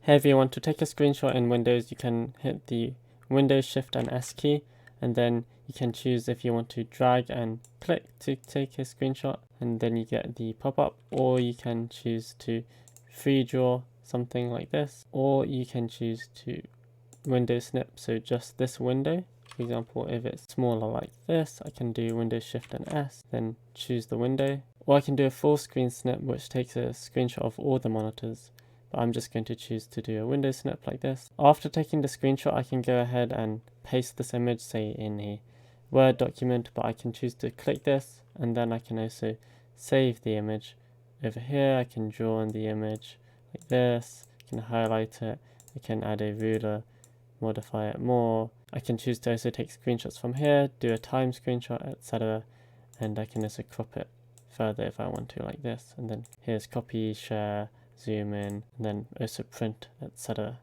Here, if you want to take a screenshot in Windows, you can hit the Windows Shift and S key, and then you can choose if you want to drag and click to take a screenshot, and then you get the pop-up, or you can choose to free draw something like this, or you can choose to window snip, so just this window. For example, if it's smaller like this, I can do Windows Shift and S, then choose the window. Or I can do a full screen snip, which takes a screenshot of all the monitors. But I'm just going to choose to do a window snip like this. After taking the screenshot, I can go ahead and paste this image, say in a Word document, but I can choose to click this, and then I can also save the image. Over here, I can draw on the image like this, I can highlight it, I can add a ruler, modify it more. I can choose to also take screenshots from here, do a time screenshot, etc. And I can also crop it further if I want to, like this. And then here's copy, share, zoom in, and then also print, etc.